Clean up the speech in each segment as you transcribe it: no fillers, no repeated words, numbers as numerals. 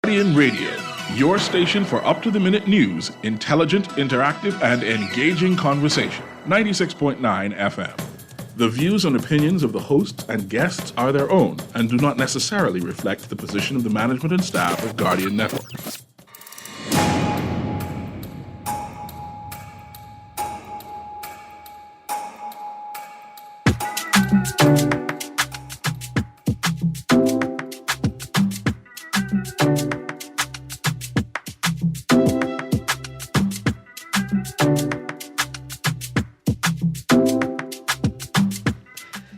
Guardian Radio, your station for up-to-the-minute news, intelligent, interactive, and engaging conversation. 96.9 FM. The views and opinions of the hosts and guests are their own and do not necessarily reflect the position of the management and staff of Guardian Network.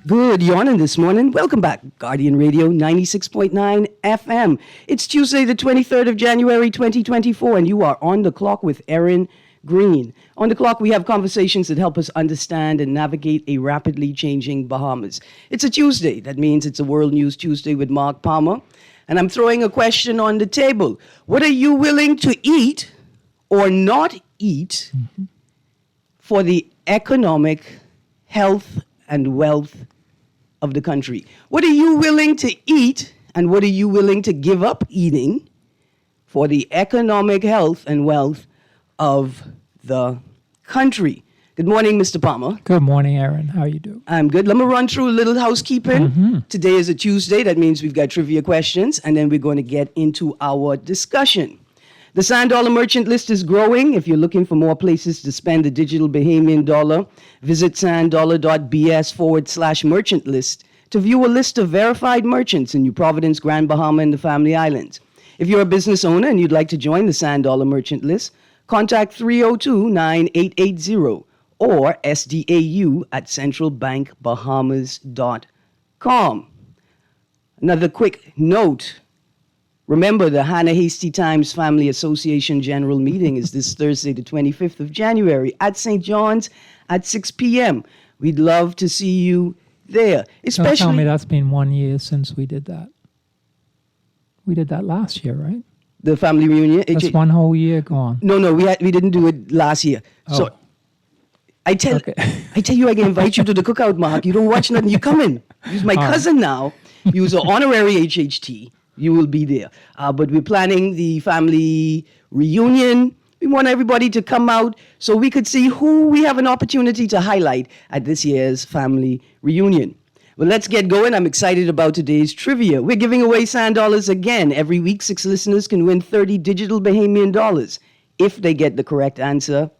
Good morning this morning. Welcome back. Guardian Radio 96.9 FM. It's Tuesday, the 23rd of January, 2024, and you are on the clock with Erin, Greene. On the clock, we have conversations that help us understand and navigate a rapidly changing Bahamas. It's a Tuesday. That means it's a World News Tuesday with Mark Palmer. And I'm throwing a question on the table. What are you willing to eat or not eat for the economic, health, and wealth of the country? What are you willing to eat and what are you willing to give up eating for the economic health and wealth of the country? Good morning, Mr. Palmer. Good morning, Erin. How you doing? I'm good. Let me run through a little housekeeping. Today is a Tuesday. That means we've got trivia questions, and then we're going to get into our discussion. The Sand Dollar merchant list is growing. If you're looking for more places to spend the digital Bahamian dollar, visit sanddollar.bs/merchant list to view a list of verified merchants in New Providence, Grand Bahama, and the Family Islands. If you're a business owner and you'd like to join the Sand Dollar merchant list, contact 302-9880 or sdau@centralbankbahamas.com. Another quick note. Remember, the Hannah Hasty Times Family Association General Meeting is this Thursday, the 25th of January at St. John's at 6 p.m. We'd love to see you there. Don't tell me that's been 1 year since we did that. We did that last year, right? The family reunion? That's 1 whole year gone. No, we didn't do it last year. Oh. So I tell you, I can invite you to the cookout, Mark. You don't watch nothing, you come in. You're my cousin now. You're an honorary HHT. You will be there. But we're planning the family reunion. We want everybody to come out so we could see who we have an opportunity to highlight at this year's family reunion. Well, let's get going. I'm excited about today's trivia. We're giving away sand dollars again. Every week, 6 listeners can win 30 digital Bahamian dollars if they get the correct answer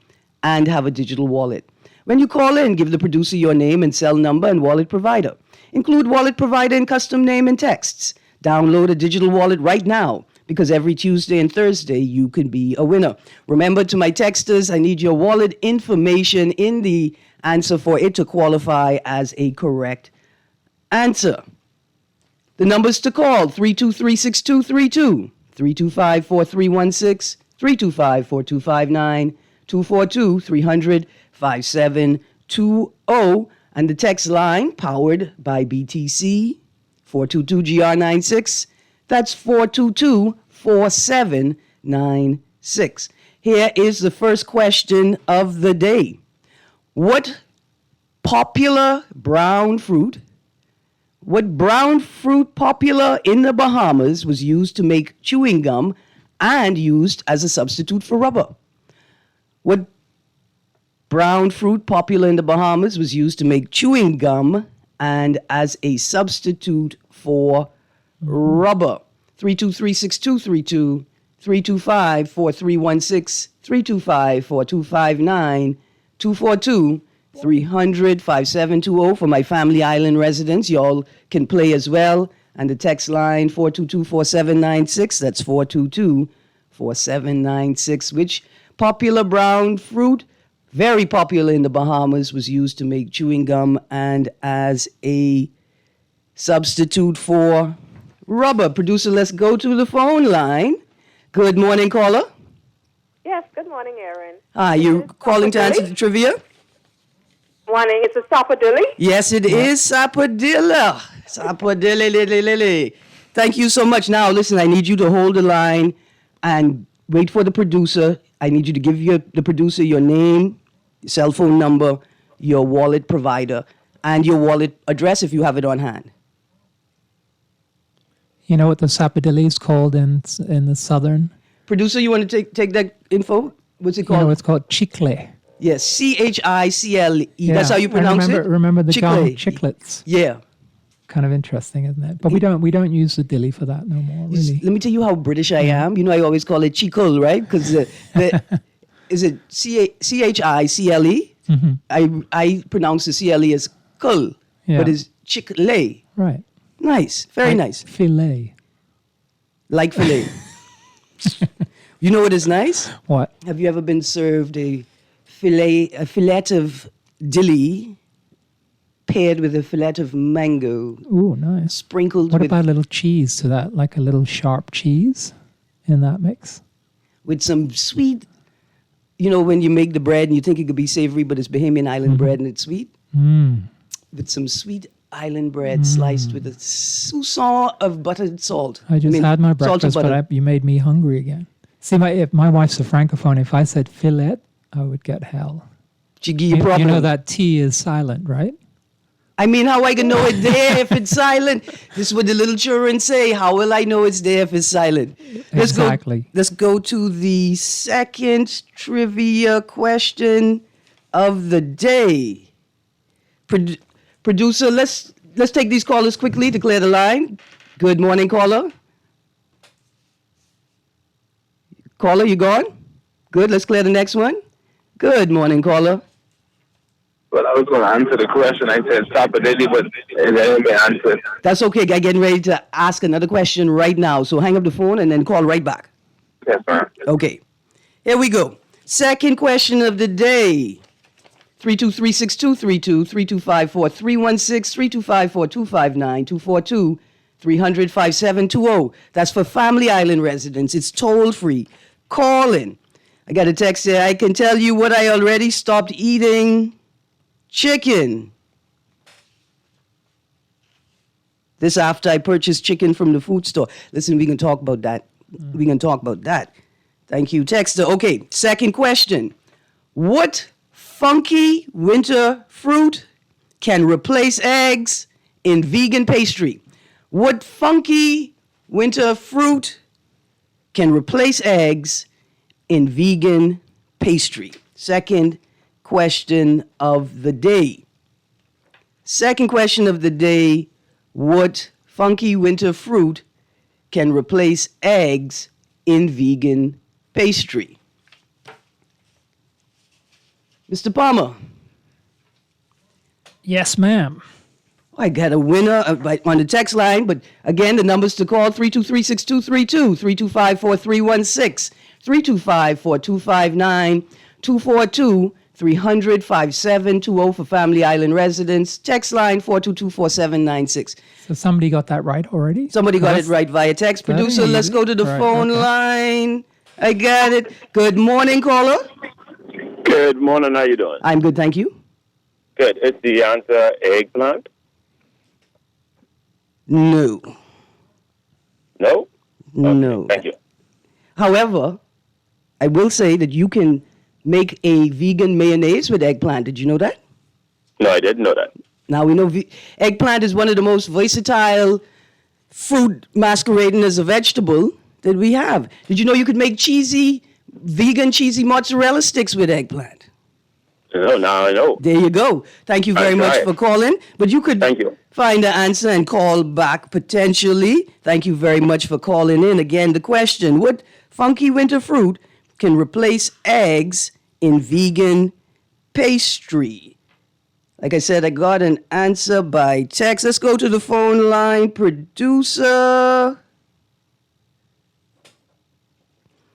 and have a digital wallet. When you call in, give the producer your name and cell number and wallet provider. Include wallet provider and custom name and texts. Download a digital wallet right now because every Tuesday and Thursday you can be a winner. Remember, to my texters, I need your wallet information in the answer for it to qualify as a correct answer. The numbers to call, 323-6232, 325-4316, 325-4259, 242-300-5720, and the text line powered by BTC 422-GR96. That's 422-4796. Here is the first question of the day. What brown fruit popular in the Bahamas was used to make chewing gum and used as a substitute for rubber? What brown fruit popular in the Bahamas was used to make chewing gum and as a substitute for rubber? 323-6232, 325-4316, 325-4259, 242-300-5720. For my Family Island residents, y'all can play as well. And the text line, 422-4796. That's 422-4796. Which popular brown fruit, very popular in the Bahamas, was used to make chewing gum and as a substitute for rubber? Producer, let's go to the phone line. Good morning, caller. Yes, good morning, Erin. Hi, you're calling to answer the trivia? Morning, it's a sapodilly? Yes, it is Sapodilla. Sapodilla. Thank you so much. Now, listen, I need you to hold the line and wait for the producer. I need you to give the producer your name, cell phone number, your wallet provider, and your wallet address if you have it on hand. You know what the sapodilli is called in the southern? Producer, you want to take that info? What's it You called? know, it's called chicle. Yes, Chicle. Yeah. That's how you pronounce remember the Chicle. gum chiclets. Yeah. Kind of interesting, isn't it? But we don't use the dilly for that no more, really. Let me tell you how British I am. You know, I always call it chicle, right? Because is it Chicle? I pronounce the CLE as kul, Yeah. but it's chicle. Right. Nice, very nice, Filet. like filet. You know what is nice? What? Have you ever been served a fillet of dilly paired with a fillet of mango, Ooh, nice. sprinkled What with about a little cheese to that, like a little sharp cheese in that mix? with some sweet? You know, when you make the bread and you think it could be savory, but it's Bahamian Island bread and it's sweet. With some sweet island bread sliced with a sousson of buttered salt. I just had my salted breakfast, butter. but you made me hungry again. See, if my wife's a francophone. If I said fillet, I would get hell. She give you You proper. know that T is silent, right? I mean, how I can know it there if it's silent? This is what the little children say. How will I know it's there if it's silent? Exactly. Let's go to the second trivia question of the day. Producer, let's take these callers quickly to clear the line. Good morning, caller. Caller, you gone? Good. Let's clear the next one. Good morning, caller. Well, I was going to answer the question. I said sapodilli, but it didn't be answered. That's okay. I'm getting ready to ask another question right now. So hang up the phone and then call right back. Yes, ma'am. Okay. Here we go. Second question of the day. 323-6232, 325-4316, 325-4259, 242-300-5720. That's for Family Island residents. It's toll free. Call in. I got a text here. I can tell you what I already stopped eating. Chicken. This after I purchased chicken from the food store. Listen, we can talk about that. We can talk about that. Thank you, Texter. Okay, second question. What funky winter fruit can replace eggs in vegan pastry? What funky winter fruit can replace eggs in vegan pastry? Second question of the day. Second question of the day. What funky winter fruit can replace eggs in vegan pastry? Mr. Palmer. Yes, ma'am. I got a winner on the text line, but again, the numbers to call 323-6232, 325-4316, 325-4259, 242-300-5720 for Family Island residents. Text line 422-4796. So somebody got that right already? Somebody got it right via text. That Producer, ain't let's easy. go to the Right, phone okay. line. I got it. Good morning, caller. Good morning. How you doing? I'm good, thank you. Good. Is the answer eggplant? No. No? No. Thank you. However, I will say that you can make a vegan mayonnaise with eggplant. Did you know that? No, I didn't know that. Now we know eggplant is one of the most versatile fruit masquerading as a vegetable that we have. Did you know you could make vegan cheesy mozzarella sticks with eggplant? No, now I know. There you go. Thank you very I'll much try it. for calling. But you could Thank you. find the answer and call back potentially. Thank you very much for calling in. Again, the question, what funky winter fruit can replace eggs in vegan pastry? Like I said, I got an answer by text. Let's go to the phone line. Producer.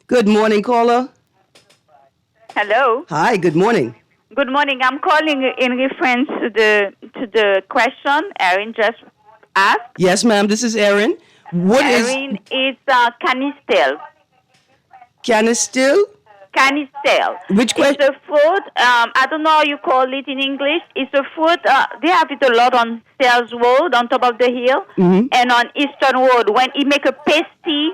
Good morning, caller. Hello. Hi, good morning. Good morning. I'm calling in reference to the question Erin just asked. Yes, ma'am, this is Erin. What is Erin is canistel. canistil? Canistel. Which It's question? a fruit. I don't know how you call it in English. It's a fruit. They have it a lot on Sales Road, on top of the hill, and on Eastern Road. When you make a pasty,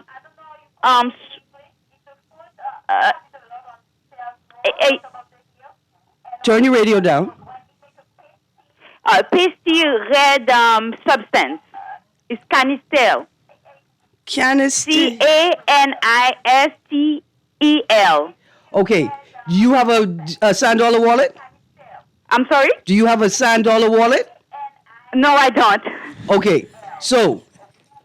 Turn your radio down. pasty red substance. It's canistel. Canistel. Canistel. Okay. Do you have a sand dollar wallet? I'm sorry? Do you have a sand dollar wallet? No, I don't. Okay. So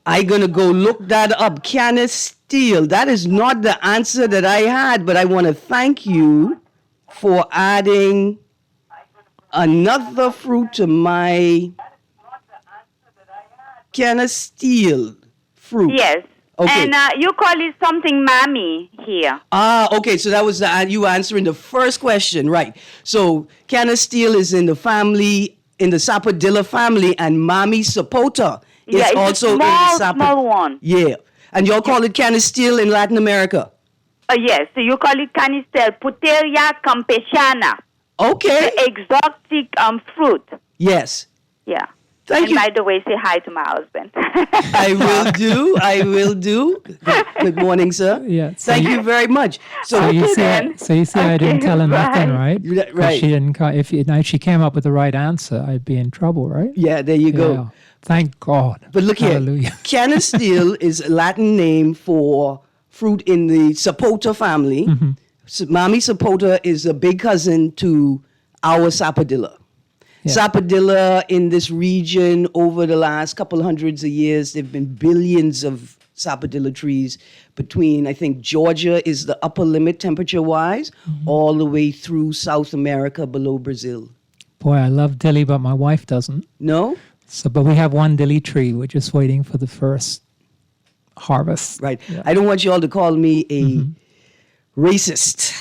I'm going to go look that up. Canistel. That is not the answer that I had, but I want to thank you for adding another fruit to my Canistel fruit. Yes. Okay. And you call it something mammy here. Okay. So that was you answering the first question, right? So Canistel is in the family, in the sapodilla family, and Mammy sapota is It's also a in the small one. Yeah. And y'all call it Canistel in Latin America? Yes. So you call it Canistel. Puteria campesana. Okay. The exotic fruit. Yes. Yeah. Thank and you. by the way, say hi to my husband. I will do. Good morning, sir. Yeah. Thank you very much. So you see, I didn't tell her nothing, right? Right. She didn't. If she came up with the right answer, I'd be in trouble, right? Yeah, there you go. Yeah. Thank God. But look Hallelujah. here. Canistel is a Latin name for fruit in the sapota family. Mm-hmm. Mammy sapota is a big cousin to our sapodilla. Yeah. Sapodilla in this region over the last couple hundreds of years, there have been billions of sapodilla trees between, I think, Georgia is the upper limit temperature-wise, all the way through South America below Brazil. Boy, I love dilly, but my wife doesn't. No? So, but we have one dilly tree. We're just waiting for the first harvest. Right. Yeah. I don't want you all to call me a racist.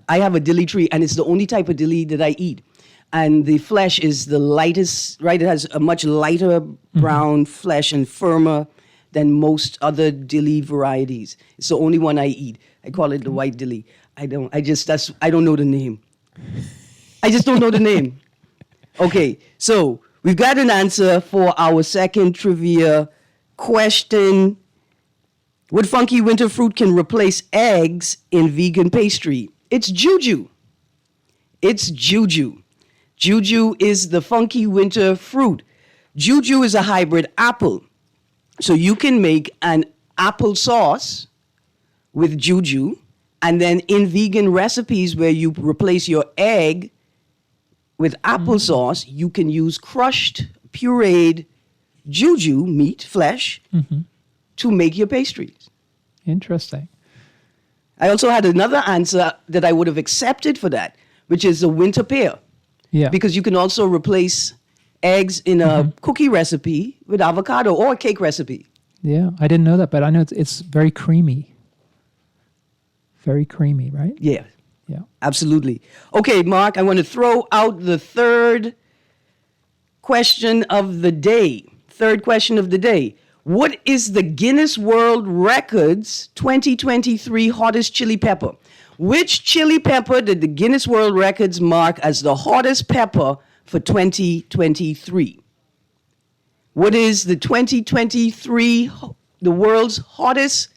I have a dilly tree, and it's the only type of dilly that I eat. And the flesh is the lightest, right? It has a much lighter brown flesh and firmer than most other dilly varieties. It's the only one I eat. I call it the white dilly. I don't know the name. I just don't know the name. Okay, so we've got an answer for our second trivia question. What funky winter fruit can replace eggs in vegan pastry? It's juju. It's juju. Juju is the funky winter fruit. Juju is a hybrid apple. So you can make an apple sauce with juju, and then in vegan recipes where you replace your egg with applesauce, you can use crushed, pureed juju, meat, flesh, to make your pastries. Interesting. I also had another answer that I would have accepted for that, which is a winter pear. Yeah. Because you can also replace eggs in a cookie recipe with avocado or a cake recipe. Yeah, I didn't know that, but I know it's very creamy. Very creamy, right? Yeah, Yeah. absolutely. Okay, Mark, I want to throw out the third question of the day. Third question of the day. What is the Guinness World Records 2023 hottest chili pepper? Which chili pepper did the Guinness World Records mark as the hottest pepper for 2023? What is the 2023, the world's hottest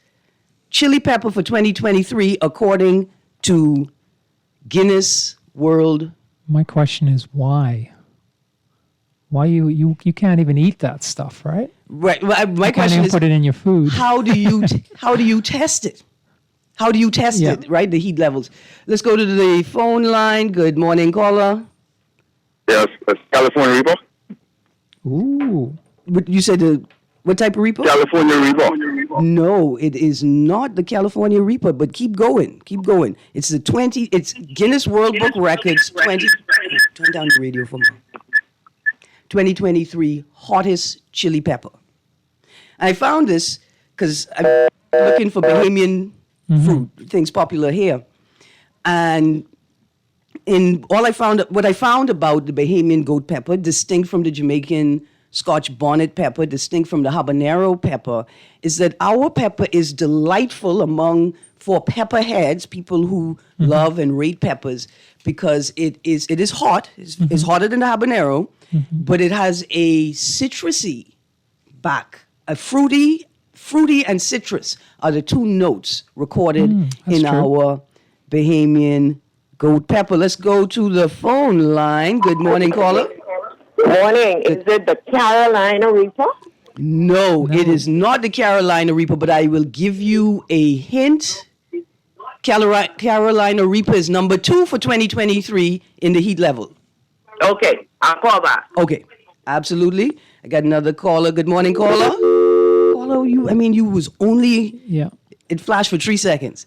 chili pepper for 2023 according to Guinness World? My question is why? Why you can't even eat that stuff, right? Right. My You question can't is, even put it in your food. how do you test it? How do you test Yeah. it, right? The heat levels. Let's go to the phone line. Good morning, caller. Yes, it's California Reaper. Ooh. You said what type of Reaper? California Reaper. No, it is not the California Reaper, but keep going. Keep going. It's it's Guinness World Book Records 20. Turn down the radio for me. 2023 hottest chili pepper. I found this because I'm looking for Bahamian fruit, things popular here. And what I found about the Bahamian goat pepper, distinct from the Jamaican Scotch bonnet pepper, distinct from the habanero pepper, is that our pepper is delightful for pepper heads, people who love and rate peppers, because it is hot. It's hotter than the habanero, but it has a citrusy back, a fruity and citrus are the two notes recorded in our Bahamian goat pepper. Let's go to the phone line. Good morning, caller. Good morning. Is it the Carolina Reaper? No, it is not the Carolina Reaper, but I will give you a hint. Carolina Reaper is number 2 for 2023 in the heat level. Okay, I'll call back. Okay, absolutely. I got another caller. Good morning, caller. Caller, you was only, it flashed for 3 seconds.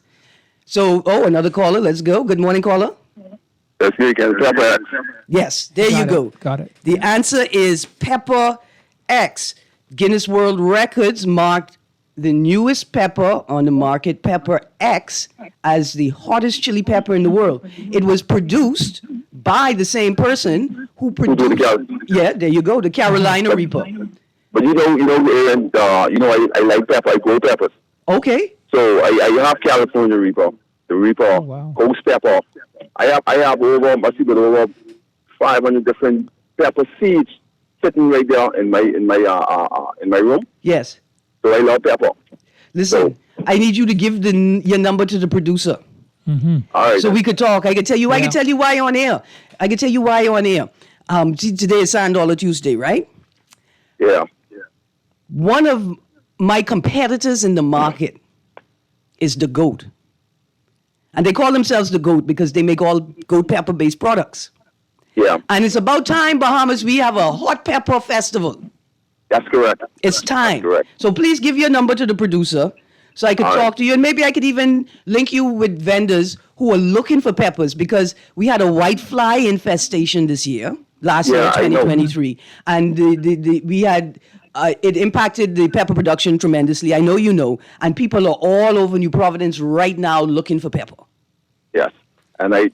So, another caller. Let's go. Good morning, caller. Let's see, Pepper X. Yes, there you go. Got it. The answer is Pepper X. Guinness World Records marked the newest pepper on the market, Pepper X, as the hottest chili pepper in the world. It was produced by the same person who produced. Yeah, there you go, the Carolina Reaper. But Erin, I like pepper. I grow peppers. Okay. So I have California Reaper, the Reaper, Ghost Pepper. I have over 500 different pepper seeds sitting right there in my room. Yes. So I love pepper. Listen, I need you to give your number to the producer. Mm-hmm. All right. So we could talk. I can tell you why on air. Today is Sand Dollar Tuesday, right? Yeah. One of my competitors in the market is the GOAT. And they call themselves the GOAT because they make all goat pepper-based products. Yeah. And it's about time, Bahamas, we have a hot pepper festival. That's correct. It's time. That's correct. So please give your number to the producer so I could talk to you. And maybe I could even link you with vendors who are looking for peppers because we had a white fly infestation this year, last year, 2023. And we had... it impacted the pepper production tremendously. I know you know. And people are all over New Providence right now looking for pepper. Yes. And this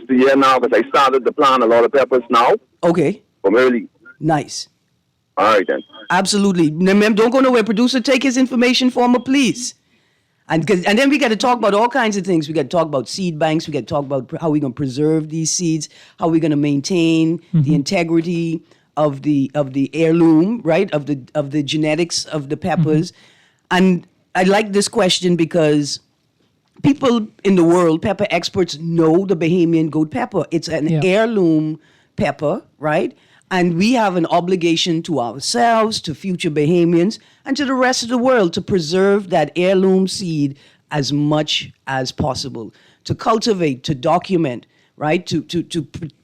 the year now because I started to plant a lot of peppers now. Okay. From early. Nice. All right, then. Absolutely. Don't go nowhere. Producer, take his information for me, please. And then we got to talk about all kinds of things. We got to talk about seed banks. We got to talk about how we're going to preserve these seeds, how we're going to maintain the integrity of the heirloom, right? Of the genetics of the peppers. And I like this question because people in the world, pepper experts, know the Bahamian goat pepper. It's an heirloom pepper, right? And we have an obligation to ourselves, to future Bahamians, and to the rest of the world to preserve that heirloom seed as much as possible, to cultivate, to document, right? To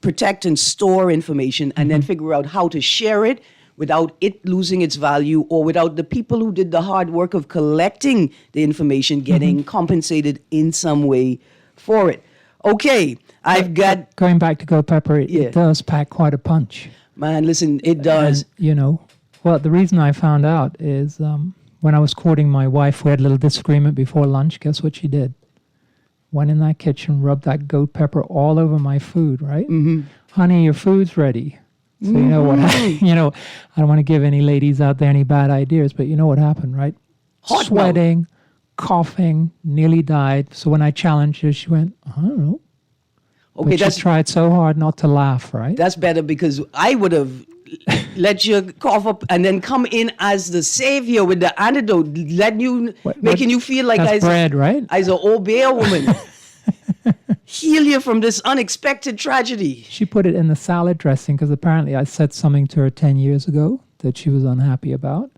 protect and store information and then figure out how to share it without it losing its value or without the people who did the hard work of collecting the information getting compensated in some way for it. Okay, I've got... Going back to goat pepper, it does pack quite a punch. Man, listen, it does. And, the reason I found out is when I was courting my wife, we had a little disagreement before lunch. Guess what she did? Went in that kitchen, rubbed that goat pepper all over my food, right? Mm-hmm. Honey, your food's ready. So you know what? I don't want to give any ladies out there any bad ideas, but you know what happened, right? Hot sweating, coughing, nearly died. So when I challenged her, she went, I don't know. Okay, but she tried so hard not to laugh, right? That's better because I would have let you cough up and then come in as the savior with the antidote, making you feel like that's bread, right? As an old bear woman. Heal you from this unexpected tragedy. She put it in the salad dressing because apparently I said something to her 10 years ago that she was unhappy about.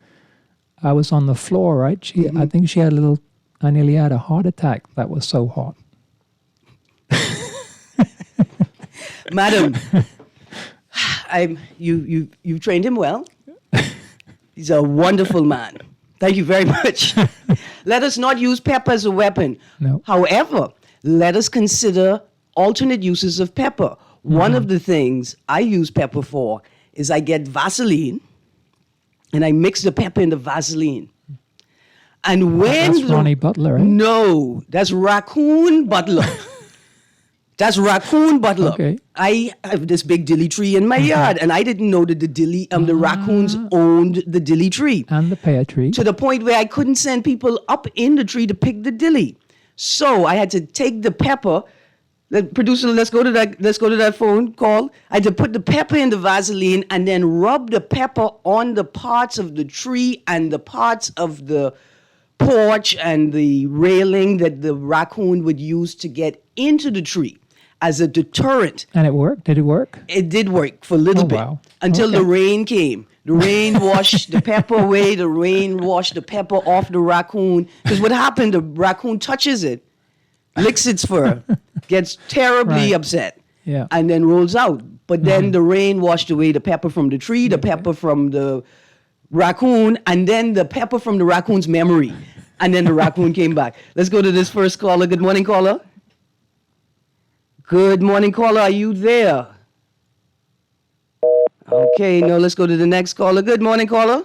I was on the floor, right? I think she had I nearly had a heart attack. That was so hot. Madam, you've trained him well. He's a wonderful man. Thank you very much. Let us not use pepper as a weapon. No. However, let us consider alternate uses of pepper. One of the things I use pepper for is I get Vaseline and I mix the pepper in the Vaseline. And when that's Ronnie Butler, right? No, that's Raccoon Butler. That's Raccoon Butler. Okay. I have this big dilly tree in my yard, and I didn't know that the raccoons owned the dilly tree. And the pear tree. To the point where I couldn't send people up in the tree to pick the dilly. So I had to take the pepper. Producer, let's go to that phone call. I had to put the pepper in the Vaseline and then rub the pepper on the parts of the tree and the parts of the porch and the railing that the raccoon would use to get into the tree as a deterrent. And it worked? Did it work? It did work for a little bit. Wow. Until the rain came. The rain washed the pepper away. The rain washed the pepper off the raccoon. Because what happened, the raccoon touches it, licks its fur, gets terribly upset, and then rolls out. But then the rain washed away the pepper from the tree, the pepper from the raccoon, and then the pepper from the raccoon's memory. And then the raccoon came back. Let's go to this first caller. Good morning, caller. Good morning, caller. Are you there? Okay, no, let's go to the next caller. Good morning, caller.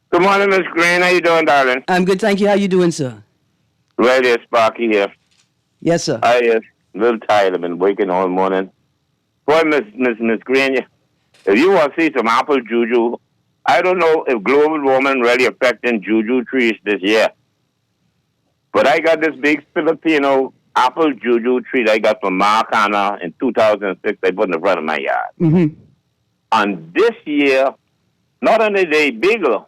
Good morning, Miss Greene. How you doing, darling? I'm good, thank you. How you doing, sir? Right here, Sparky here. Yes, sir. I a little tired. I've been waking all morning. Boy, Miss Greene, if you want to see some apple juju, I don't know if global warming really affecting juju trees this year. But I got this big Filipino apple juju tree that I got from Maracana in 2006. I put in the front of my yard. Mm-hmm. And this year, not only they bigger,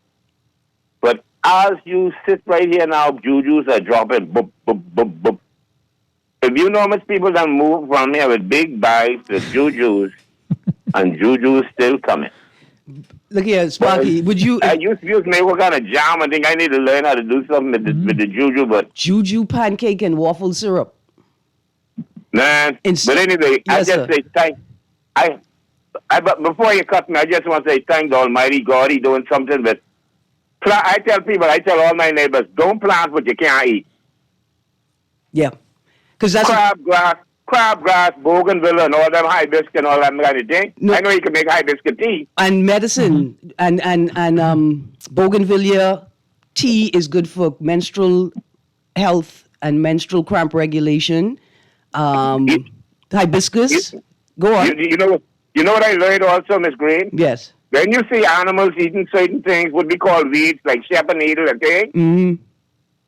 but as you sit right here now, jujus are dropping. Boop, boop, boop, boop. If you know much people that move from here with big bags with jujus, and jujus still coming. Look here, Sparky, would you... You me what kind of jam. I think I need to learn how to do something with the juju, but... Juju pancake and waffle syrup. Man, but anyway, yes, I just say thank... But before you cut me, I just want to say thank the Almighty God. He's doing something with... I tell all my neighbors, don't plant what you can't eat. Yeah. Because that's... Crabgrass, bougainvillea, and all them hibiscus and all that kind of thing. No. I know you can make hibiscus tea. And medicine. And bougainvillea tea is good for menstrual health and menstrual cramp regulation. Hibiscus. Go on. You know what I learned also, Miss Greene? Yes. When you see animals eating certain things, what we call weeds, like shepherd needle and things, mm-hmm.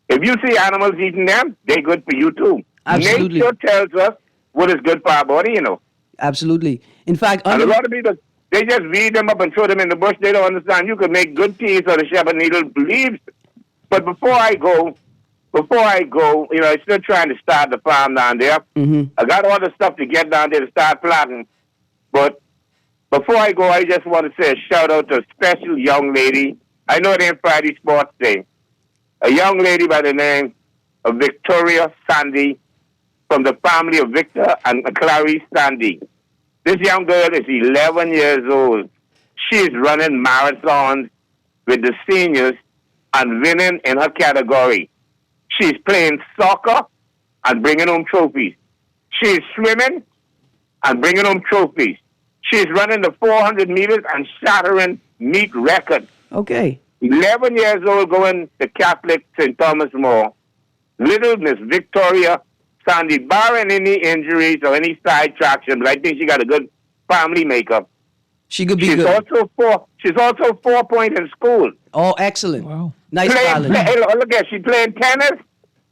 If you see animals eating them, they're good for you too. Absolutely. Nature tells us what is good for our body, Absolutely. In fact, and a lot of people, they just weed them up and throw them in the bush. They don't understand. You can make good teas of the shepherd needle leaves. But before I go, I'm still trying to start the farm down there. Mm-hmm. I got all the stuff to get down there to start planting. But before I go, I just want to say a shout out to a special young lady. I know it ain't Friday Sports Day. A young lady by the name of Victoria Sandy from the family of Victor and Clarice Sandy. This young girl is 11 years old. She is running marathons with the seniors and winning in her category. She's playing soccer and bringing home trophies. She's swimming and bringing home trophies. She's running the 400 meters and shattering meet records. Okay. 11 years old, going to Catholic St. Thomas More. Little Miss Victoria Sandy, barring any injuries or any side traction, but I think she got a good family makeup. She could be good. She's also 4 point in school. Oh, excellent. Wow. Nice balance. Look at, she's playing tennis,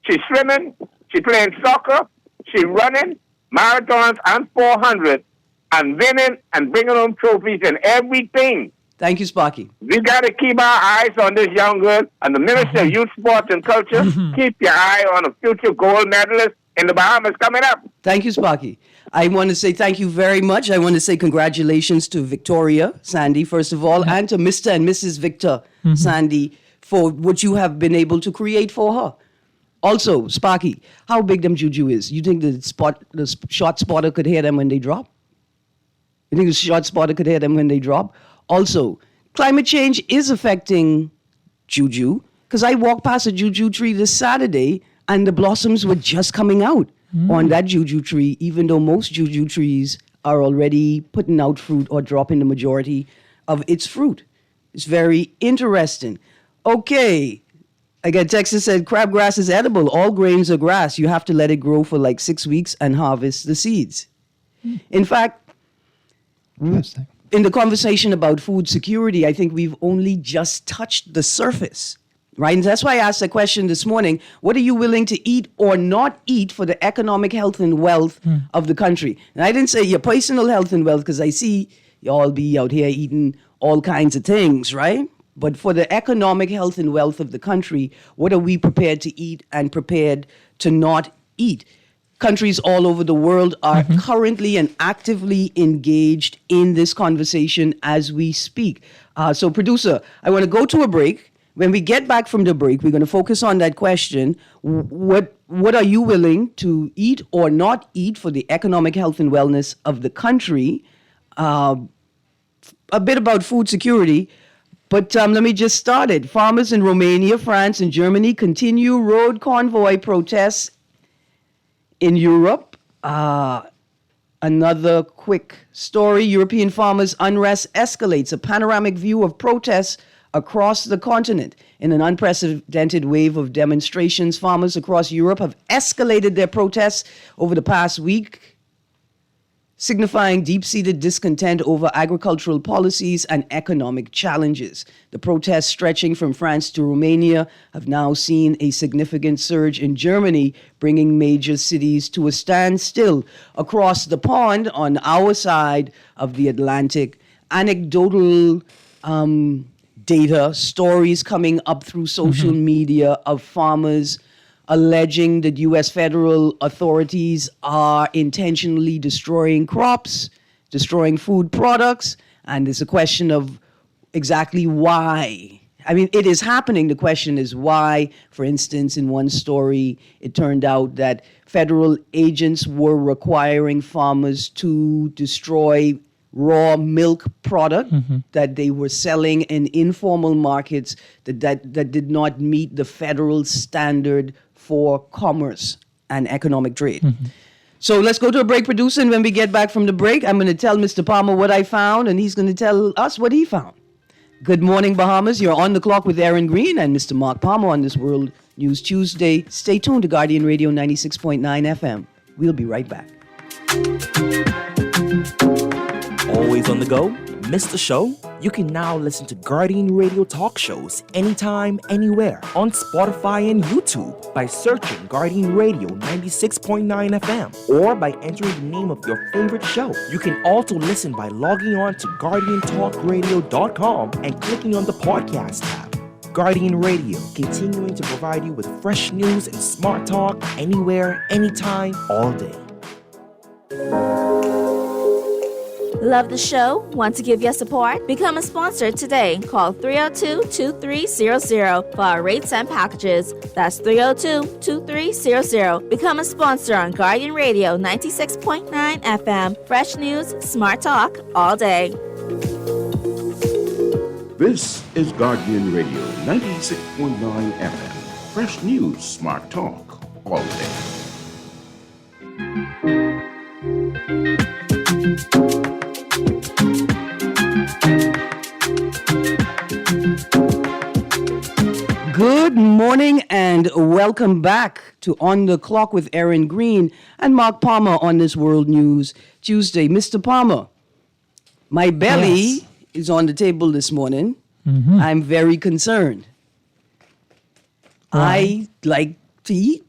she's swimming, she's playing soccer, she's running marathons and 400 and winning and bringing home trophies and everything. Thank you, Sparky. We got to keep our eyes on this young girl. And the Minister of Youth, Sports and Culture, keep your eye on a future gold medalist in the Bahamas coming up. Thank you, Sparky. I want to say thank you very much. I want to say congratulations to Victoria Sandy, first of all, and to Mr. and Mrs. Victor Sandy for what you have been able to create for her. Also, Sparky, how big them juju is? You think the shot spotter could hear them when they drop? You think the shot spotter could hear them when they drop? Also, climate change is affecting juju, because I walked past a juju tree this Saturday and the blossoms were just coming out on that juju tree, even though most juju trees are already putting out fruit or dropping the majority of its fruit. It's very interesting. Okay, I got a text that said crabgrass is edible. All grains are grass. You have to let it grow for like 6 weeks and harvest the seeds. In fact, in the conversation about food security, I think we've only just touched the surface, right? And that's why I asked the question this morning, what are you willing to eat or not eat for the economic health and wealth of the country? And I didn't say your personal health and wealth, because I see y'all be out here eating all kinds of things, right? But for the economic health and wealth of the country, what are we prepared to eat and prepared to not eat? countries all over the world are currently and actively engaged in this conversation as we speak. So, producer, I want to go to a break. When we get back from the break, we're going to focus on that question. What are you willing to eat or not eat for the economic health and wellness of the country? A bit about food security. But let me just start it. Farmers in Romania, France, and Germany continue road convoy protests in Europe. Another quick story. European farmers' unrest escalates. A panoramic view of protests across the continent. In an unprecedented wave of demonstrations, farmers across Europe have escalated their protests over the past week, signifying deep-seated discontent over agricultural policies and economic challenges. The protests stretching from France to Romania have now seen a significant surge in Germany, bringing major cities to a standstill. Across the pond, on our side of the Atlantic, anecdotal data, stories coming up through social media of farmers alleging that U.S. federal authorities are intentionally destroying crops, destroying food products, and there's a question of exactly why. I mean, it is happening. The question is why. For instance, in one story, it turned out that federal agents were requiring farmers to destroy raw milk product that they were selling in informal markets that did not meet the federal standard for commerce and economic trade. So let's go to a break, producer, and when we get back from the break, I'm going to tell Mr. Palmer what I found, and he's going to tell us what he found. Good morning, Bahamas. You're on the clock with Erin Greene and Mr. Mark Palmer on this World News Tuesday. Stay tuned to Guardian Radio 96.9 FM. We'll be right back. Always on the go? Missed the show? You can now listen to Guardian Radio talk shows anytime, anywhere on Spotify and YouTube by searching Guardian Radio 96.9 FM or by entering the name of your favorite show. You can also listen by logging on to GuardianTalkRadio.com and clicking on the podcast tab. Guardian Radio, continuing to provide you with fresh news and smart talk anywhere, anytime, all day. Love the show? Want to give your support? Become a sponsor today. Call 302-2300 for our rates and packages. That's 302-2300. Become a sponsor on Guardian Radio 96.9 FM. Fresh news, smart talk, all day. This is Guardian Radio 96.9 FM. Fresh news, smart talk, all day. Good morning and welcome back to On the Clock with Erin Greene and Mark Palmer on this World News Tuesday. Mr. Palmer, my belly is on the table this morning. I'm very concerned. I like to eat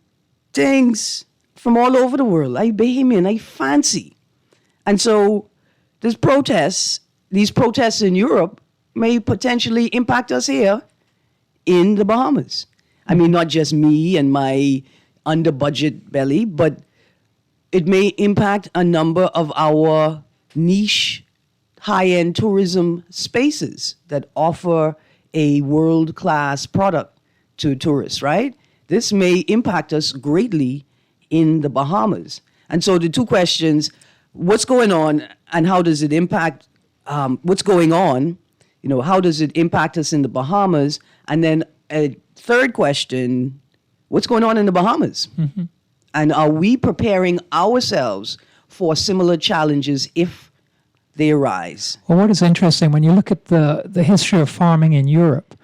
things from all over the world. I Bahamian, I fancy. And so these protests in Europe may potentially impact us here in the Bahamas. I mean, not just me and my under-budget belly, but it may impact a number of our niche, high-end tourism spaces that offer a world-class product to tourists, right? This may impact us greatly in the Bahamas. And so the two questions, what's going on and how does it impact what's going on? You know, how does it impact us in the Bahamas? And then a third question, what's going on in the Bahamas? And are we preparing ourselves for similar challenges if they arise? Well, what is interesting, when you look at the history of farming in Europe,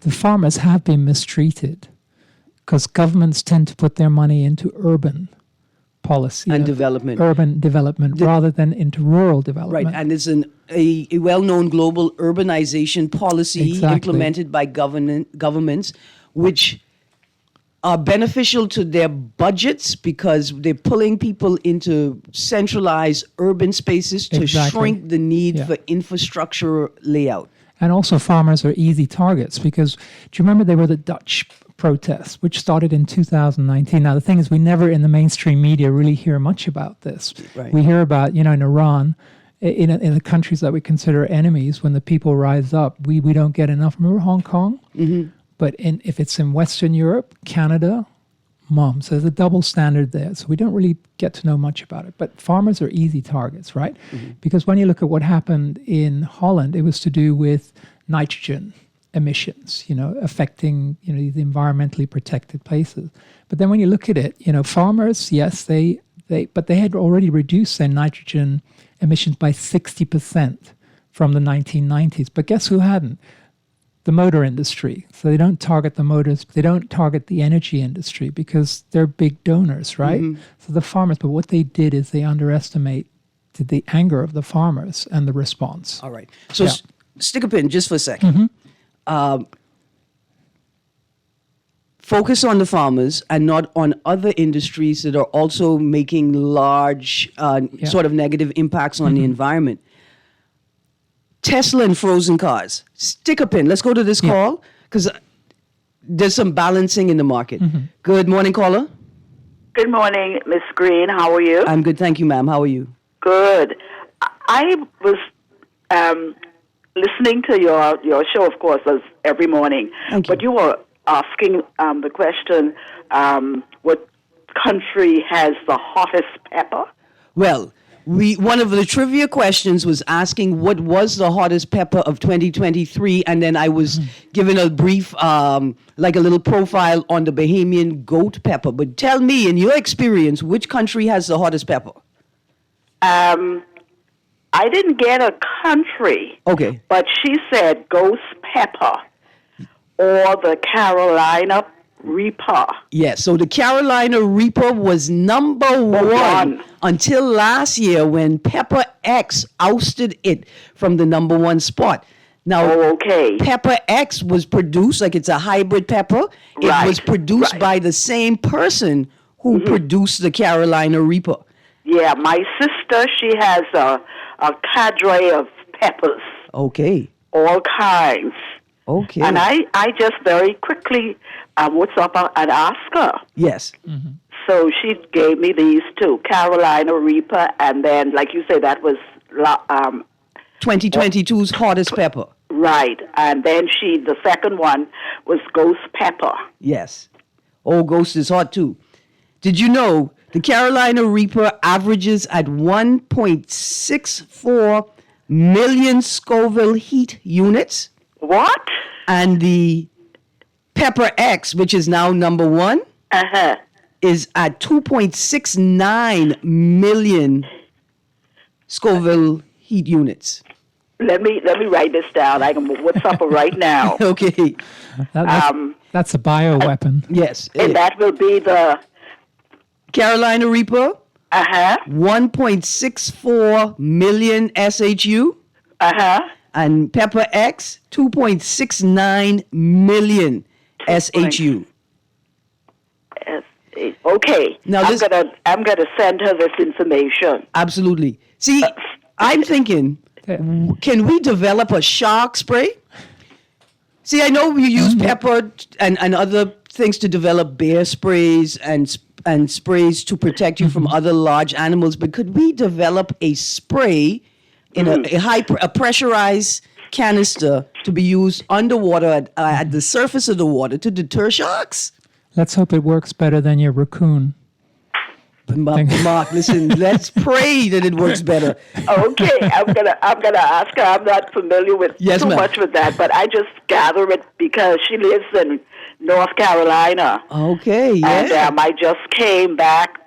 the farmers have been mistreated because governments tend to put their money into urban policy and development, urban development, rather than into rural development. Right, and there's a well-known global urbanization policy implemented by governments, which are beneficial to their budgets because they're pulling people into centralized urban spaces to shrink the need for infrastructure layout. And also farmers are easy targets because, do you remember they were the Dutch protests, which started in 2019. Now, the thing is, we never in the mainstream media really hear much about this. Right. We hear about, in Iran, in the countries that we consider enemies, when the people rise up, we don't get enough. Remember Hong Kong? Mm-hmm. But if it's in Western Europe, Canada, mom. So there's a double standard there. So we don't really get to know much about it. But farmers are easy targets, right? Mm-hmm. Because when you look at what happened in Holland, it was to do with nitrogen emissions, affecting, the environmentally protected places. But then when you look at it, farmers, yes, but they had already reduced their nitrogen emissions by 60% from the 1990s. But guess who hadn't? The motor industry. So they don't target the motors, they don't target the energy industry because they're big donors, right? Mm-hmm. So the farmers, but what they did is they underestimated the anger of the farmers and the response. All right. So stick a pin just for a second. Mm-hmm. Focus on the farmers and not on other industries that are also making large sort of negative impacts on the environment. Tesla and frozen cars. Stick a pin. Let's go to this call because there's some balancing in the market. Mm-hmm. Good morning, caller. Good morning, Miss Greene. How are you? I'm good. Thank you, ma'am. How are you? Good. I was listening to your show, of course, as every morning. Thank you. But you were asking the question, what country has the hottest pepper? Well, one of the trivia questions was asking what was the hottest pepper of 2023, and then I was given a brief, like a little profile on the Bahamian goat pepper. But tell me, in your experience, which country has the hottest pepper? I didn't get a country. Okay. But she said ghost pepper or the Carolina Reaper. Yes, so the Carolina Reaper was number one until last year when Pepper X ousted it from the number one spot. Now, Pepper X was produced, like it's a hybrid pepper. It was produced by the same person who produced the Carolina Reaper. Yeah, my sister, she has a cadre of peppers. Okay. All kinds. Okay. And I just very quickly what's up and asked her. Yes. Mm-hmm. So she gave me these two, Carolina Reaper, and then, like you say, that was 2022's hottest pepper. Right. And then the second one was Ghost Pepper. Yes. Oh, Ghost is hot too. Did you know the Carolina Reaper averages at 1.64 million Scoville heat units? What? And the Pepper X, which is now number one, is at 2.69 million Scoville heat units. Let me write this down. I can what's up right now. Okay. That's a bioweapon. Yes. And that will be the Carolina Reaper. 1.64 million SHU. And Pepper X, 2.69 million SHU. Okay. Now I'm gonna send her this information. Absolutely. See, I'm thinking, can we develop a shark spray? See, I know we use pepper and other things to develop bear sprays and sprays to protect you from other large animals, but could we develop a spray in a pressurized canister to be used underwater at the surface of the water to deter sharks? Let's hope it works better than your raccoon. Mark, listen, let's pray that it works better. Okay, I'm gonna ask her. I'm not familiar with too much with that, but I just gather it because she lives in North Carolina. Okay, yeah. And I just came back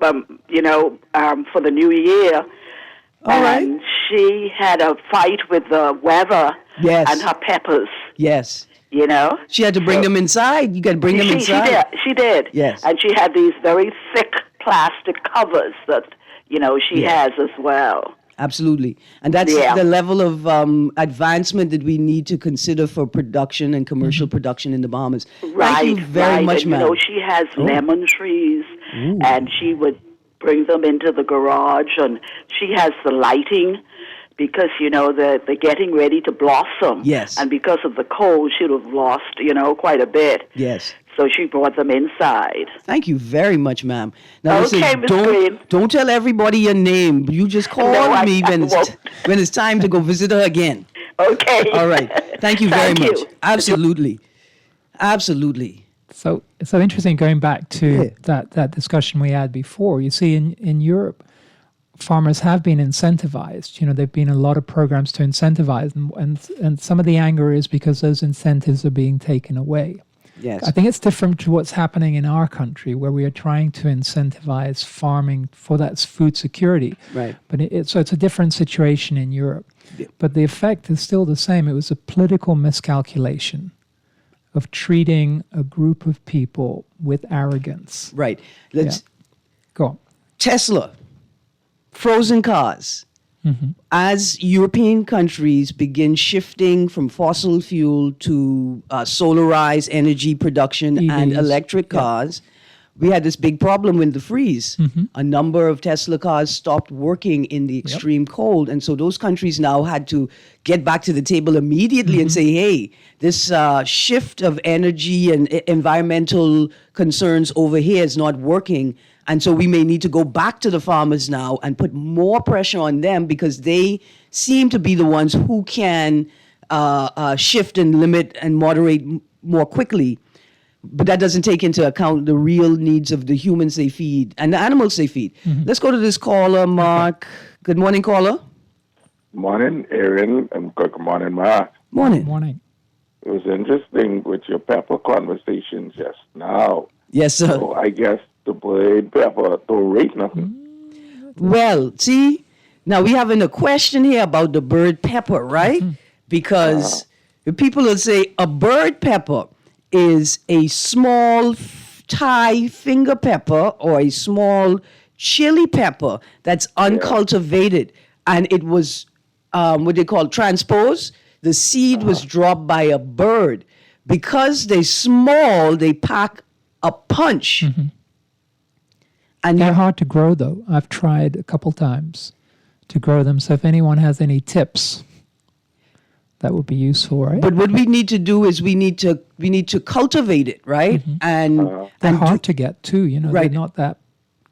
for the new year. All right. She had a fight with the weather and her peppers. Yes. She had to bring them inside. You got to bring them inside. She did. Yes. And she had these very thick plastic covers that, she has as well. Absolutely. And that's the level of advancement that we need to consider for production and commercial production in the Bahamas. Right. Thank you very much, and, ma'am. She has lemon trees, and she would bring them into the garage, and she has the lighting because, they're getting ready to blossom. Yes. And because of the cold, she would have lost, quite a bit. Yes. So she brought them inside. Thank you very much, ma'am. Now Okay, listen, Miss Greene. don't tell everybody your name. You just call me when it's time to go visit her again. Okay. All right. Thank you very Thank much. you. Absolutely. Absolutely. So interesting. Going back to that discussion we had before, you see in Europe, farmers have been incentivized. There've been a lot of programs to incentivize, and some of the anger is because those incentives are being taken away. Yes. I think it's different to what's happening in our country, where we are trying to incentivize farming for that food security. Right. But so it's a different situation in Europe. Yeah. But the effect is still the same. It was a political miscalculation of treating a group of people with arrogance. Right. Let's go on. Tesla, frozen cars. Mm-hmm. As European countries begin shifting from fossil fuel to solarized energy production EVs, and electric cars, we had this big problem with the freeze. Mm-hmm. A number of Tesla cars stopped working in the extreme cold. And so those countries now had to get back to the table immediately and say, hey, this shift of energy and environmental concerns over here is not working. And so we may need to go back to the farmers now and put more pressure on them because they seem to be the ones who can shift and limit and moderate more quickly. But that doesn't take into account the real needs of the humans they feed and the animals they feed. Mm-hmm. Let's go to this caller, Mark. Good morning, caller. Morning, Erin, and good morning, Mark. Morning. Morning. It was interesting with your pepper conversation just now. Yes, sir. So I guess the bird pepper don't rate nothing. Well, see, now we having a question here about the bird pepper, right? Mm-hmm. Because people will say a bird pepper is a small Thai finger pepper or a small chili pepper that's uncultivated. And it was what they call transposed. The seed was dropped by a bird. Because they're small, they pack a punch. Mm-hmm. And they're hard to grow, though. I've tried a couple times to grow them. So if anyone has any tips, that would be useful, right? But what we need to do is we need to cultivate it, right? Mm-hmm. And they're hard to get too. They're not that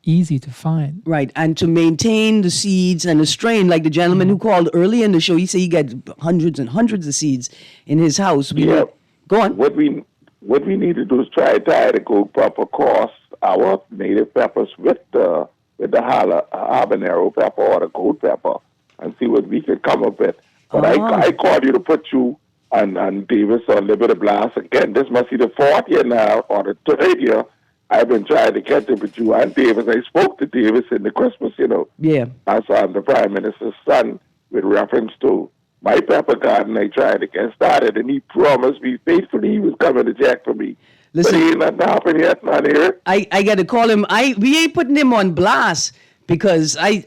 easy to find. Right, and to maintain the seeds and the strain, like the gentleman who called earlier in the show, he said he got hundreds and hundreds of seeds in his house. Go on. What we need to do is try to go proper across our native peppers with the habanero pepper or the gold pepper and see what we can come up with. But I called you to put you and Davis on Liberty Blast again. This must be the fourth year now or the third year. I've been trying to catch up with you and Davis. I spoke to Davis in the Christmas, Yeah. As I'm the Prime Minister's son with reference to my pepper garden. I tried to get started, and he promised me faithfully he was coming to check for me. Listen, but he ain't nothing happened yet, not here. I got to call him. We ain't putting him on blast because I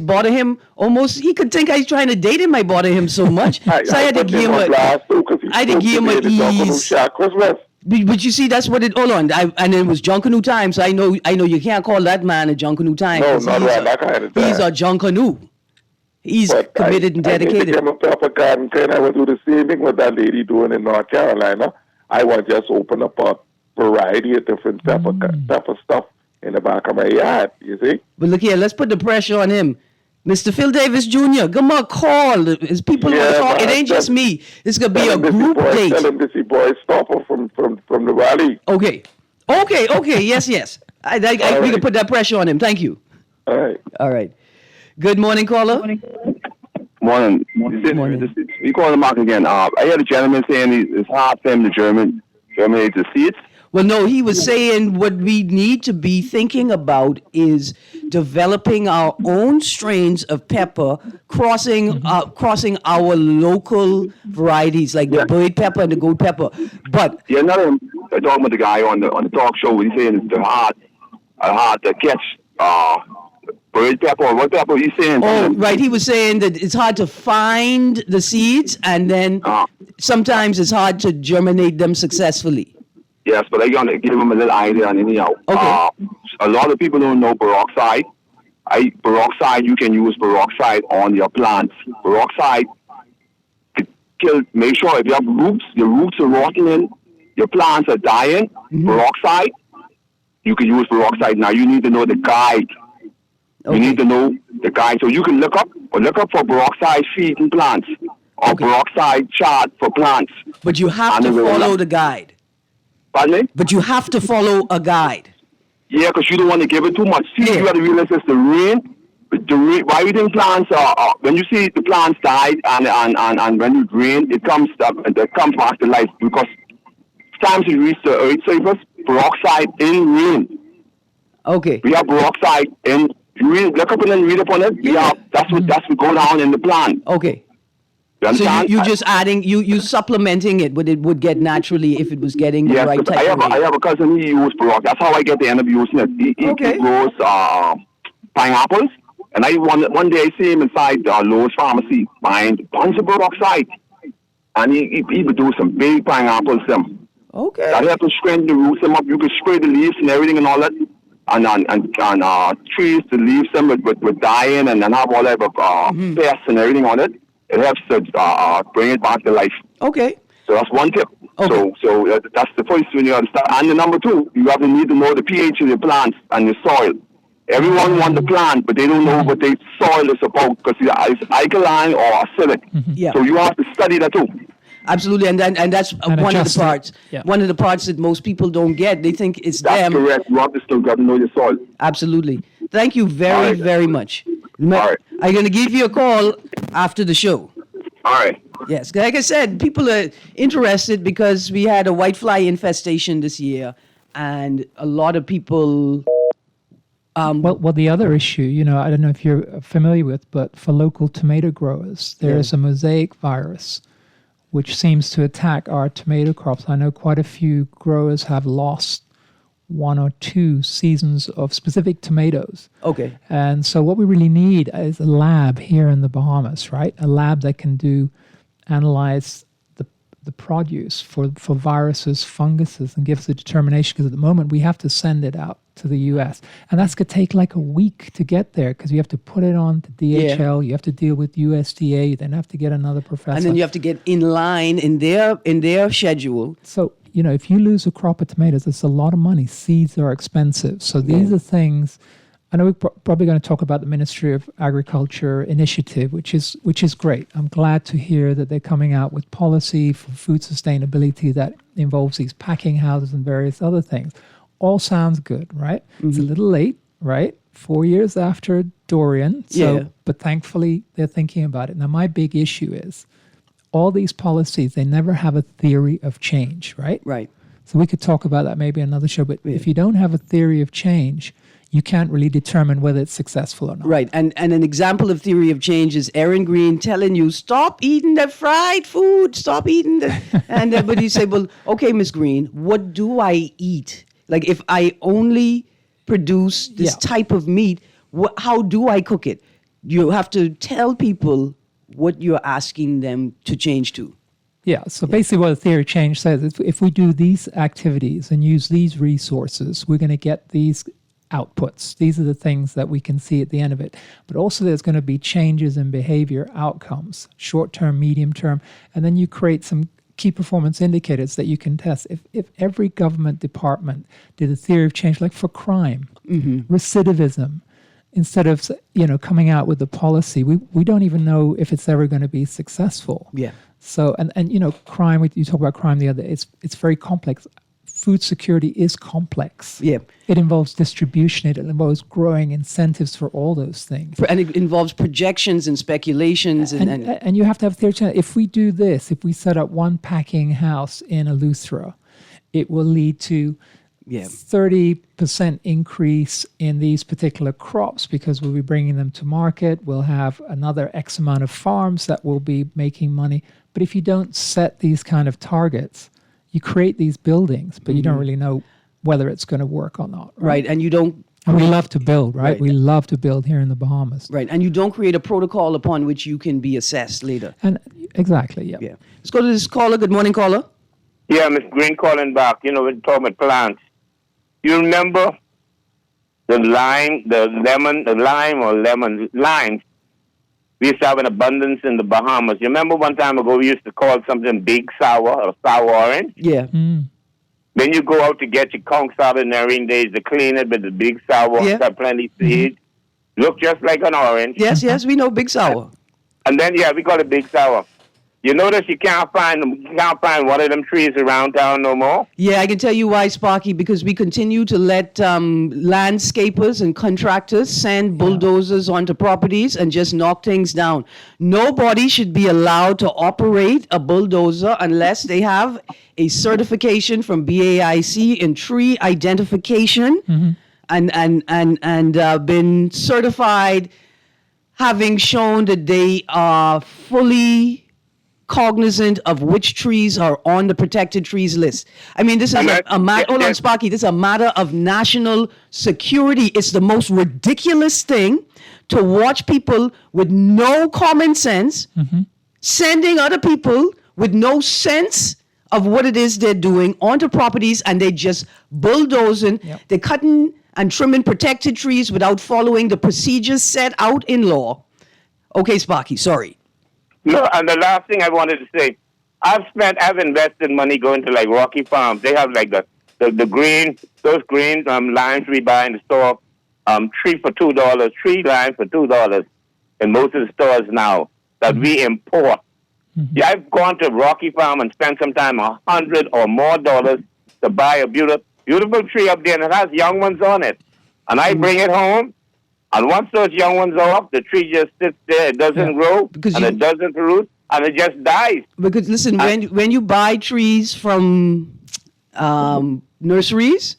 bother him almost. He could think I was trying to date him. I bother him so much. So I had to give him an ease. But you see, that's what it. Hold on, and it was Junkanoo time. So I know you can't call that man a Junkanoo time. No, not that kind of time. He's a Junkanoo. He's committed and dedicated. I need to get my pepper garden. I will do the same thing with that lady doing in North Carolina. I want to just open up a variety of different pepper stuff in the back of my yard. You see? But look here, let's put the pressure on him. Mr. Phil Davis Jr., come on, call. His people want to talk. It ain't just me. It's going to be a group date. Tell him to see boy Stopper from the valley. Okay. Yes. We can put that pressure on him. Thank you. All right. Good morning, caller. Morning. We call the Mark again. I heard a gentleman saying it's hard for him to germinate the seeds. Well, no, he was saying what we need to be thinking about is developing our own strains of pepper, crossing our local varieties like the bird pepper and the gold pepper. But I talking about the guy on the talk show. He's saying it's hard to catch bird pepper or what pepper he's saying. Oh, right. He was saying that it's hard to find the seeds, and then sometimes it's hard to germinate them successfully. Yes, but I'm going to give him a little idea on anyhow. Okay. A lot of people don't know peroxide. You can use peroxide on your plants. Peroxide to make sure if you have roots, the roots are rotting in, your plants are dying, peroxide, you can use peroxide. Now you need to know the guide. You need to know the guide. So you can look up for peroxide feeding plants or peroxide chart for plants. But you have to follow the guide. Pardon me? But you have to follow a guide. Yeah, because you don't want to give it too much. See, you got to realize it's the rain. Why you think plants are when you see the plants die and when it rain, it comes back to life because times it reaches the earth surface, peroxide in rain. Okay. We have peroxide in rain. Look up and read up on it. Yeah. That's what go down in the plant. Okay. You understand? So you just adding you supplementing it, but it would get naturally if it was getting the right type of rain. I have a cousin, he used peroxide. That's how I get to end up using it. He grows pineapples. And one day I see him inside Lowe's Pharmacy buying a bunch of peroxide. And he would do some big pineapples them. Okay. That helps to strengthen the roots them up. You can spray the leaves and everything and all that. And trees, the leaves them with dying and have all that pests and everything on it. It helps to bring it back to life. Okay. So that's one tip. Okay. So that's the first thing you have to start. And the number two, you have to need to know the pH of the plants and the soil. Everyone wants the plant, but they don't know what the soil is about because it's alkaline or acidic. Yeah. So you have to study that too. Absolutely, and that's one of the parts. Yeah. One of the parts that most people don't get. They think it's them. That's correct. You have to still got to know your soil. Absolutely. Thank you very, very much. All right. I'm going to give you a call after the show. All right. Yes, like I said, people are interested because we had a whitefly infestation this year, and a lot of people. Well, the other issue, I don't know if you're familiar with, but for local tomato growers, there is a mosaic virus, which seems to attack our tomato crops. I know quite a few growers have lost 1 or 2 seasons of specific tomatoes. Okay. And so what we really need is a lab here in the Bahamas, right? A lab that can analyze the produce for viruses, funguses, and give us a determination, because at the moment we have to send it out to the U.S. And that's going to take like a week to get there because you have to put it on to DHL, you have to deal with USDA, you then have to get another professor. And then you have to get in line in their schedule. So, if you lose a crop of tomatoes, it's a lot of money. Seeds are expensive. So these are things. I know we're probably going to talk about the Ministry of Agriculture initiative, which is great. I'm glad to hear that they're coming out with policy for food sustainability that involves these packing houses and various other things. All sounds good, right? Mm-hmm. It's a little late, right? 4 years after Dorian. But thankfully they're thinking about it. Now, my big issue is all these policies, they never have a theory of change, right? Right. So we could talk about that maybe in another show. But if you don't have a theory of change, you can't really determine whether it's successful or not. Right. And an example of theory of change is Erin Greene telling you, stop eating the fried food, stop eating the... And everybody say, well, okay, Miss Greene, what do I eat? Like if I only produce this type of meat, how do I cook it? You have to tell people what you're asking them to change to. Yeah, so basically what the theory of change says is if we do these activities and use these resources, we're going to get these outputs. These are the things that we can see at the end of it. But also there's going to be changes in behavior outcomes, short-term, medium-term, and then you create some key performance indicators that you can test. If every government department did a theory of change, like for crime, recidivism, instead of coming out with the policy, we don't even know if it's ever going to be successful. Yeah. So and crime. You talk about crime the other day. It's very complex. Food security is complex. Yeah. It involves distribution. It involves growing incentives for all those things. And it involves projections and speculations. And you have to have theory. If we do this, if we set up one packing house in Eleuthera, it will lead to 30% increase in these particular crops because we'll be bringing them to market. We'll have another X amount of farms that will be making money. But if you don't set these kind of targets, you create these buildings, but you don't really know whether it's going to work or not. Right. And you don't... And we love to build, right? We love to build here in the Bahamas. Right. And you don't create a protocol upon which you can be assessed later. And exactly, yeah. Let's go to this caller. Good morning, caller. Yeah, Miss Greene calling back. We're talking about plants. You remember the lime or lemon limes? We used to have an abundance in the Bahamas. You remember one time ago we used to call something big sour or sour orange? Yeah. When you go out to get your conch out in Erin, there's the clean it with the big sour, got plenty seeds. Look just like an orange. Yes, we know big sour. And then we call it big sour. You notice you can't find one of them trees around town no more? Yeah, I can tell you why, Sparky, because we continue to let landscapers and contractors send bulldozers onto properties and just knock things down. Nobody should be allowed to operate a bulldozer unless they have a certification from BAIC in tree identification and been certified, having shown that they are fully cognizant of which trees are on the protected trees list. I mean, this is a matter, hold on, Sparky, this is a matter of national security. It's the most ridiculous thing to watch people with no common sense sending other people with no sense of what it is they're doing onto properties, and they just bulldozing, they're cutting and trimming protected trees without following the procedures set out in law. Okay, Sparky, sorry. No, and the last thing I wanted to say, I've invested money going to like Rocky Farms. They have like the green, those green limes we buy in the store, tree for $2, tree lime for $2 in most of the stores now that we import. Yeah, I've gone to Rocky Farm and spent some time $100 or more to buy a beautiful tree up there, and it has young ones on it. And I bring it home. And once those young ones are off, the tree just sits there. It doesn't grow, it doesn't root, and it just dies. Because listen, when you buy trees from nurseries,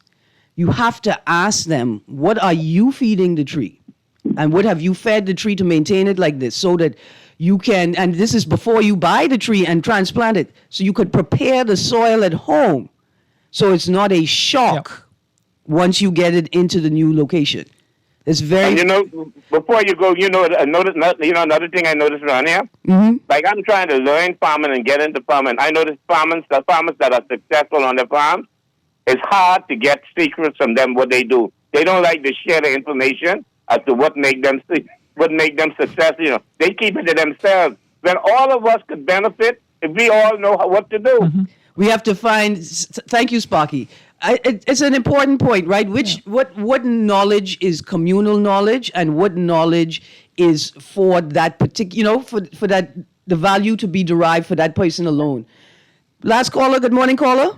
you have to ask them, what are you feeding the tree? And what have you fed the tree to maintain it like this? So that you can, and this is before you buy the tree and transplant it, so you could prepare the soil at home so it's not a shock once you get it into the new location. It's very. And before you go, another thing I noticed around here. Like I'm trying to learn farming and get into farming. I noticed the farmers that are successful on their farms, it's hard to get secrets from them what they do. They don't like to share the information as to what make them successful. They keep it to themselves. When all of us could benefit if we all know what to do. We have to find. Thank you, Sparky. It's an important point, right? What knowledge is communal knowledge, and what knowledge is for that particular, for that the value to be derived for that person alone. Last caller. Good morning, caller.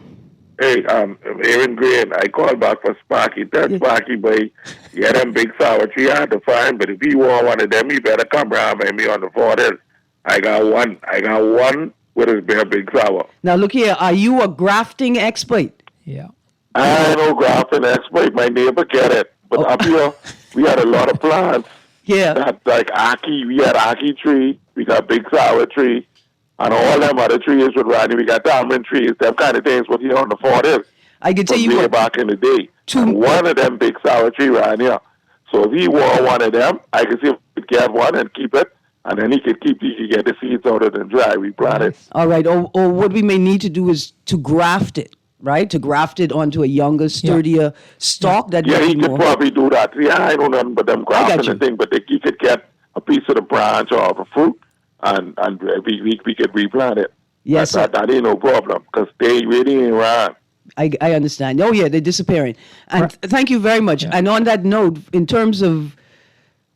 Hey, Erin Greene. I called back for Sparky. Tell Sparky, boy, yeah, them big sour tree hard to find, but if you want one of them, you better come around with me on the 40s. I got one with his big sour. Now look here. Are you a grafting expert? Yeah. I ain't no grafting expert. My neighbor get it. But up here, we had a lot of plants. Yeah. That, like Aki, we had Aki tree. We got big sour tree. And all them other trees with Rodney. We got diamond trees. Them kind of things what here on the 40s. I can tell you way back in the day. And one of them big sour tree right here. So if he want one of them, I can see if he could get one and keep it. And then he could get the seeds out of it and dry. We plant it. All right. Or what we may need to do is to graft it. Right, to graft it onto a younger, sturdier stalk. That he could probably do that. Yeah, I know nothing but them grafting and thing, but he could get a piece of the branch or of a fruit, and we could replant it. Yes, that ain't no problem because they really ain't around. I understand. Oh yeah, they're disappearing. And thank you very much. And on that note, in terms of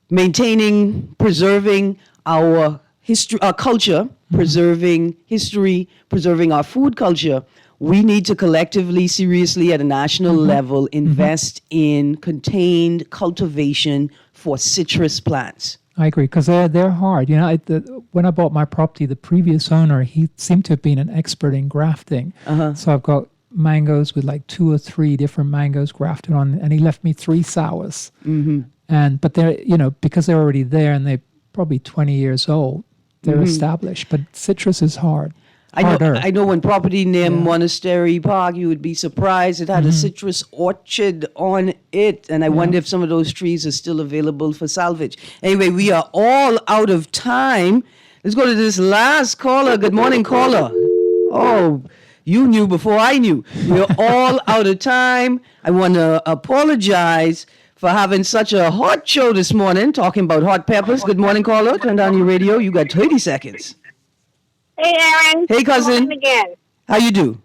maintaining, preserving our history, our culture, preserving history, preserving our food culture, we need to collectively, seriously, at a national level, invest in contained cultivation for citrus plants. I agree, because they're hard. When I bought my property, the previous owner, he seemed to have been an expert in grafting. So I've got mangoes with like 2 or 3 different mangoes grafted on, and he left me 3 sours. But they're, because they're already there and they're probably 20 years old, they're established. But citrus is hard. I know when property near Monastery Park, you would be surprised. It had a citrus orchard on it. And I wonder if some of those trees are still available for salvage. Anyway, we are all out of time. Let's go to this last caller. Good morning, caller. Oh, you knew before I knew. We're all out of time. I want to apologize for having such a hot show this morning, talking about hot peppers. Good morning, caller. Turn down your radio. You got 30 seconds. Hey, Erin. Hey, cousin. Again. How you do?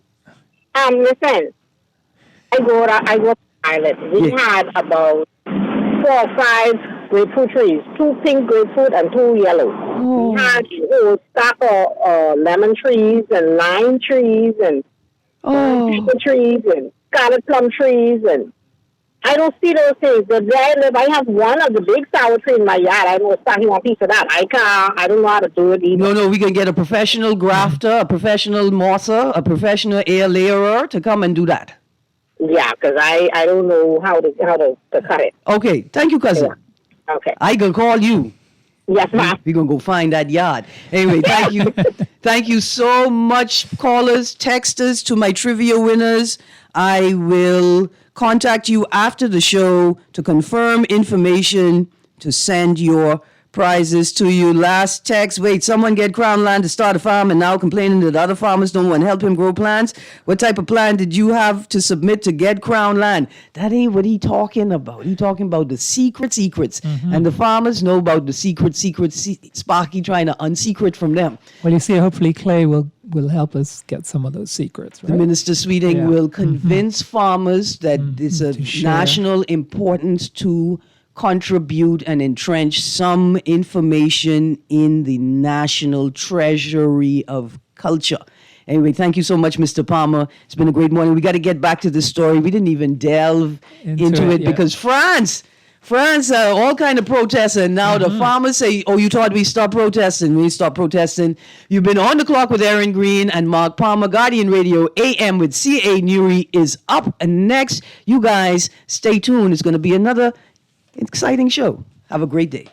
Listen, I go to Island. We had about 4 or 5 grapefruit trees, 2 pink grapefruit and 2 yellow. Oh. We had a whole stack of lemon trees and lime trees and apple trees and scarlet plum trees, and I don't see those things. But where I live, I have one of the big sour tree in my yard. I know starting one piece of that. I don't know how to do it either. No, we can get a professional grafter, a professional mosser, a professional air layerer to come and do that. Yeah, because I don't know how to cut it. Okay, thank you, cousin. Yeah. Okay. I gonna call you. Yes, ma'am. We're gonna go find that yard. Anyway, thank you. Thank you so much, callers, texters, to my trivia winners. I will contact you after the show to confirm information to send your prizes to you. Last text, wait, someone get Crown Land to start a farm and now complaining that other farmers don't want to help him grow plants. What type of plan did you have to submit to get Crown Land? That ain't what he talking about. He talking about the secrets. Mm-hmm. And the farmers know about the secrets. Sparky trying to unsecret from them. Well, you see, hopefully Clay will help us get some of those secrets, right? The Minister Sweeting will convince farmers that it's a national importance to contribute and entrench some information in the national treasury of culture. Anyway, thank you so much, Mr. Palmer. It's been a great morning. We got to get back to the story. We didn't even delve into it because France, all kind of protests, and now the farmers say, oh, you thought we stopped protesting. We stopped protesting. You've been on the clock with Erin Greene and Mark Palmer. Guardian Radio AM with C.A. Newry is up next. You guys stay tuned. It's going to be another exciting show. Have a great day.